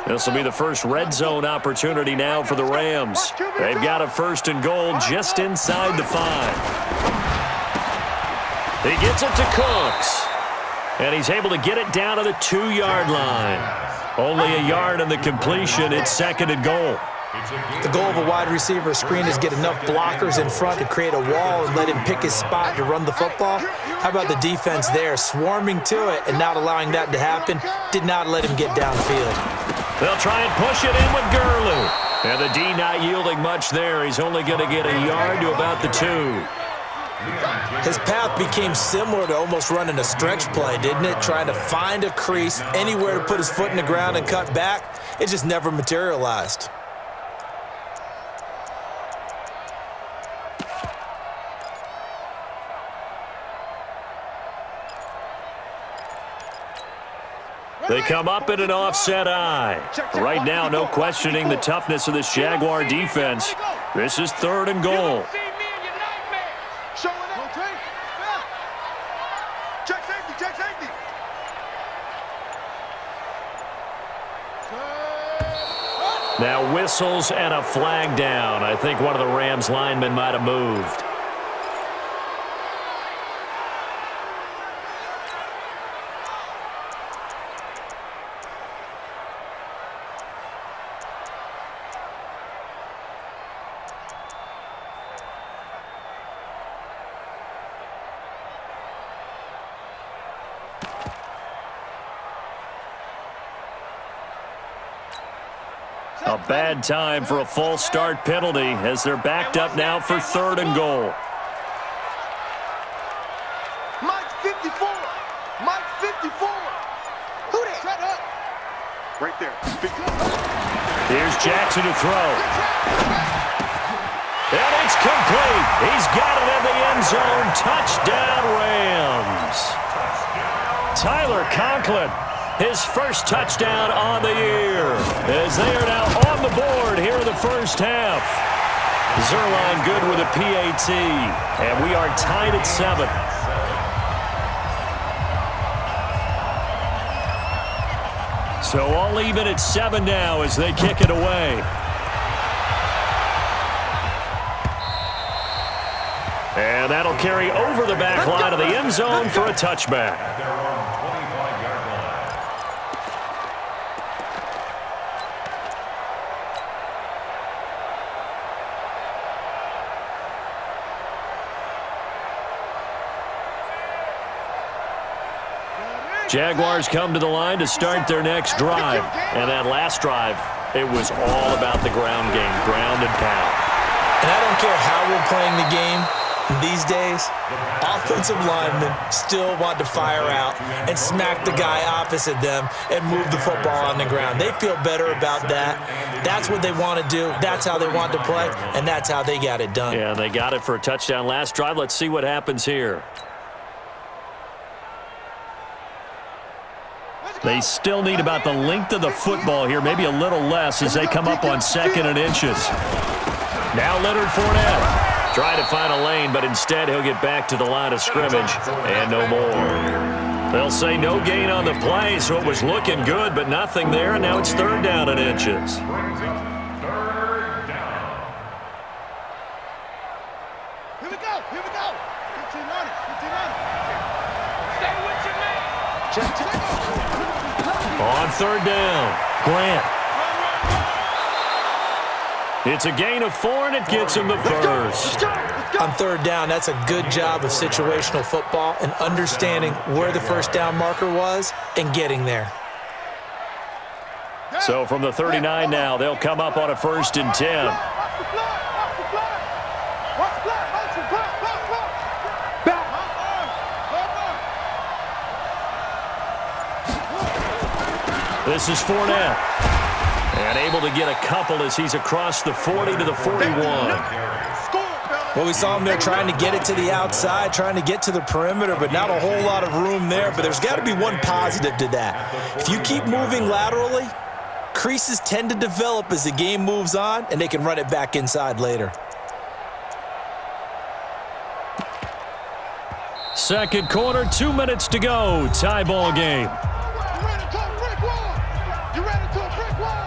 This will be the first red zone opportunity now for the Rams. They've got a 1st and goal just inside the 5. He gets it to Cooks. And he's able to get it down to the 2-yard line. Only a yard on the completion. It's 2nd and goal. The goal of a wide receiver screen is get enough blockers in front to create a wall and let him pick his spot to run the football. How about the defense there, swarming to it and not allowing that to happen? Did not let him get downfield. They'll try and push it in with Gurley. And the D not yielding much there. He's only going to get a yard to about the 2. His path became similar to almost running a stretch play, didn't it? Trying to find a crease, anywhere to put his foot in the ground and cut back. It just never materialized. They come up in an offset eye. Right now, no questioning the toughness of this Jaguar defense. This is 3rd and goal. Now whistles and a flag down. I think one of the Rams linemen might have moved. A bad time for a false start penalty as they're backed up now for 3rd and goal. Mike 54. Mike 54. Who that? Shut up. Right there. Here's Jackson to throw. And it's complete. He's got it in the end zone. Touchdown, Rams. Tyler Conklin. His first touchdown on the year as they are now on the board here in the first half. Zerline good with a PAT, and we are tied at 7. So all even at 7 now as they kick it away. And that'll carry over the back line of the end zone for a touchback. Jaguars come to the line to start their next drive. And that last drive, it was all about the ground game, ground and pound. And I don't care how we're playing the game these days, offensive linemen still want to fire out and smack the guy opposite them and move the football on the ground. They feel better about that. That's what they want to do. That's how they want to play, and that's how they got it done. Yeah, they got it for a touchdown last drive. Let's see what happens here. They still need about the length of the football here, maybe a little less as they come up on 2nd and inches. Now Leonard Fournette. Try to find a lane, but instead he'll get back to the line of scrimmage and no more. They'll say no gain on the play, so it was looking good, but nothing there, and now it's 3rd down and inches. Here we go. 15 on it. Stay with your man. Check. On 3rd down, Grant. It's a gain of 4, and it gets him the first. On 3rd down, that's a good job of situational football and understanding where the first down marker was and getting there. So from the 39 now, they'll come up on a 1st and 10. This is Fournette. And able to get a couple as he's across the 40 to the 41. Well, we saw him there trying to get it to the outside, trying to get to the perimeter, but not a whole lot of room there. But there's got to be one positive to that. If you keep moving laterally, creases tend to develop as the game moves on, and they can run it back inside later. Second quarter, 2 minutes to go. Tie ball game. You ran into a brick wall.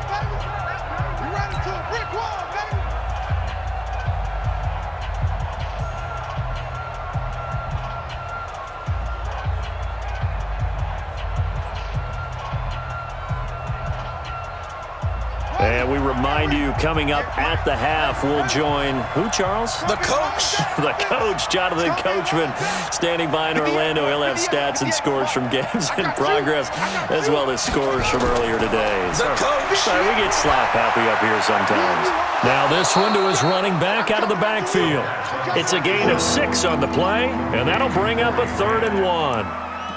remind you, coming up at the half, we'll join who, Charles? The coach. The coach, Jonathan Coachman, standing by in Orlando. He'll have stats and scores from games in progress, as well as scores from earlier today. The coach. Sorry, we get slap happy up here sometimes. Now this one to his running back out of the backfield. It's a gain of 6 on the play, and that'll bring up a 3rd and 1.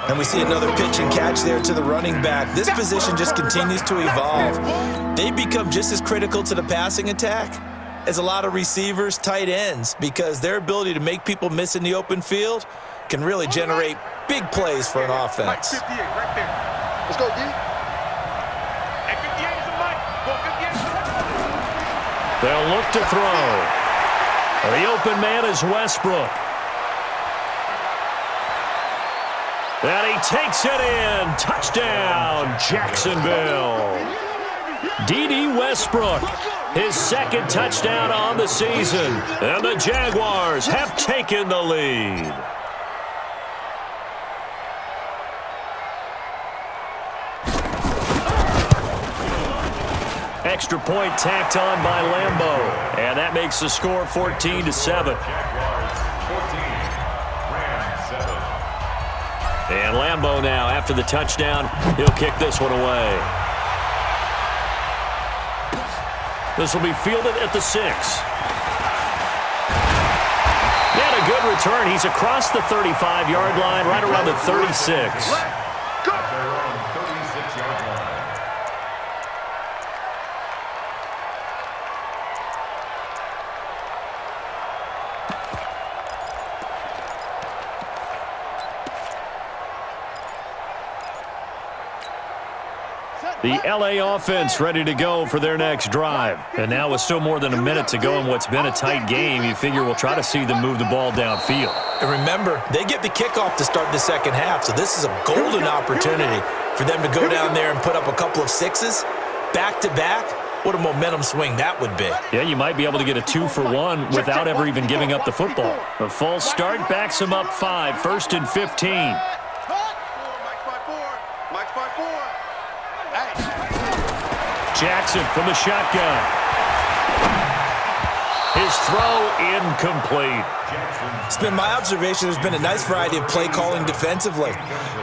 And we see another pitch and catch there to the running back. This position just continues to evolve. They become just as critical to the passing attack as a lot of receivers, tight ends, because their ability to make people miss in the open field can really generate big plays for an offense. 58 right there. Let's go, D. Hey, 58 is a mic. Go, 58 is a mic. They'll look to throw. The open man is Westbrook. And he takes it in. Touchdown, Jacksonville. D.D. Westbrook, his 2nd touchdown on the season. And the Jaguars have taken the lead. Extra point tacked on by Lambeau. And that makes the score 14-7. And Lambeau now, after the touchdown, he'll kick this one away. This will be fielded at the 6. And a good return. He's across the 35-yard line, right around the 36. The L.A. offense ready to go for their next drive. And now with still more than a minute to go in what's been a tight game, you figure we'll try to see them move the ball downfield. And remember, they get the kickoff to start the second half, so this is a golden opportunity for them to go down there and put up a couple of 6s back-to-back. What a momentum swing that would be. Yeah, you might be able to get a 2-for-1 without ever even giving up the football. A false start backs them up 5, 1st and 15. Jackson from the shotgun. His throw incomplete. It's been my observation there's been a nice variety of play calling defensively.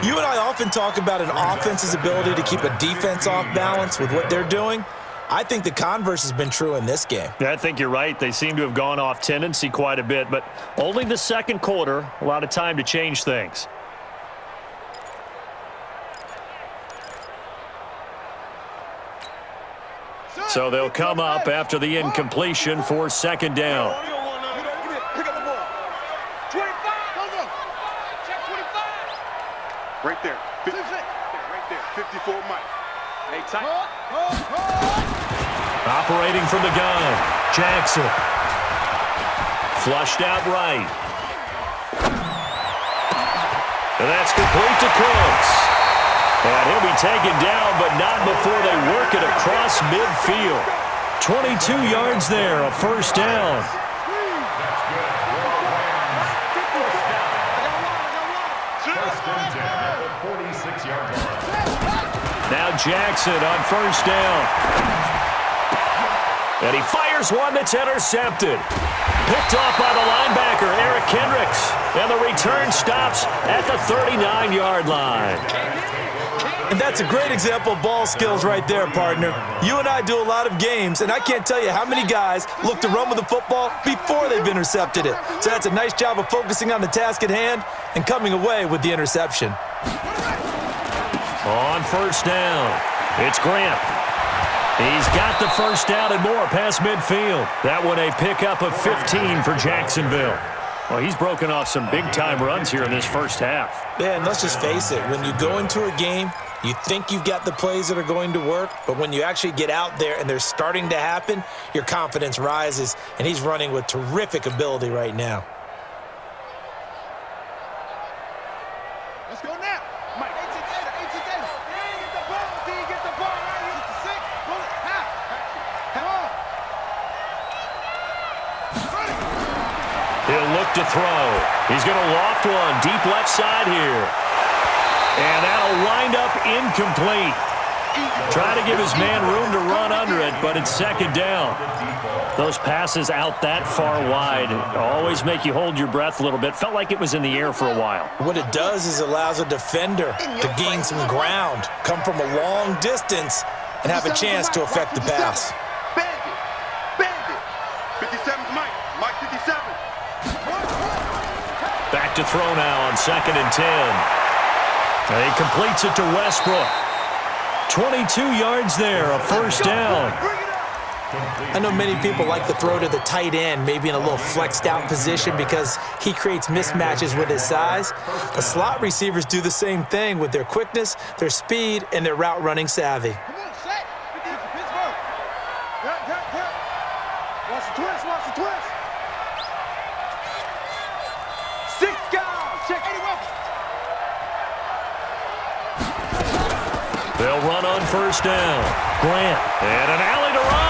You and I often talk about an offense's ability to keep a defense off balance with what they're doing. I think the converse has been true in this game. Yeah, I think you're right. They seem to have gone off tendency quite a bit, but only the second quarter, a lot of time to change things. So they'll come up after the incompletion for 2nd down. Right there. Right there. 54 Mike. Hey, tight. Operating from the gun, Jackson. Flushed out right. And that's complete to Cooks. And he'll be taken down, but not before they work it across midfield. 22 yards there, a 1st down. Now Jackson on 1st down. And he fires one that's intercepted. Picked off by the linebacker, Eric Kendricks. And the return stops at the 39-yard line. And that's a great example of ball skills right there, partner. You and I do a lot of games, and I can't tell you how many guys look to run with the football before they've intercepted it. So that's a nice job of focusing on the task at hand and coming away with the interception. On 1st down, it's Grant. He's got the 1st down and more past midfield. That one a pickup of 15 for Jacksonville. Well, he's broken off some big-time runs here in this 1st half. Yeah, and let's just face it. When you go into a game, you think you've got the plays that are going to work, but when you actually get out there and they're starting to happen, your confidence rises, and he's running with terrific ability right now. Let's go now. Mike. Get the ball, D. Get the ball right here. 6. Pull it. Half. He'll look to throw. He's going to loft one deep left side here. And that'll wind up incomplete. Try to give his man room to run under it, but it's second down. Those passes out that far wide always make you hold your breath a little bit. Felt like it was in the air for a while. What it does is allows a defender to gain some ground, come from a long distance, and have a chance to affect the pass. Bandit. 57's Mike. Mike 57. Back to throw now on 2nd and 10. And he completes it to Westbrook. 22 yards there, a first down. I know many people like to throw to the tight end, maybe in a little flexed out position because he creates mismatches with his size. The slot receivers do the same thing with their quickness, their speed, and their route running savvy. Come on, set. Pittsburgh. Cut. Watch the twist. 6 guys. Check 80 weapons. They'll run on first down. Grant, and an alley to run.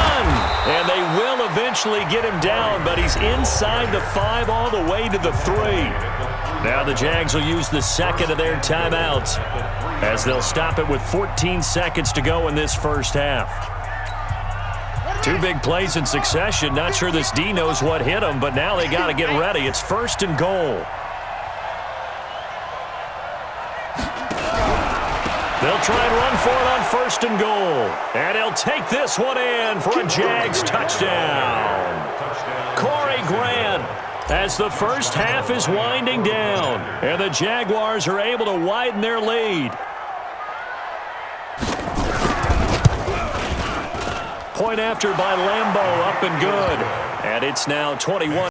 And they will eventually get him down, but he's inside the 5 all the way to the 3. Now the Jags will use the second of their timeouts as they'll stop it with 14 seconds to go in this first half. 2 big plays in succession. Not sure this D knows what hit him, but now they got to get ready. It's 1st and goal. They'll try and run for it on 1st and goal. And he'll take this one in for a Jags touchdown. Corey Grant, as the first half is winding down, and the Jaguars are able to widen their lead. Point after by Lambeau, up and good. And it's now 21.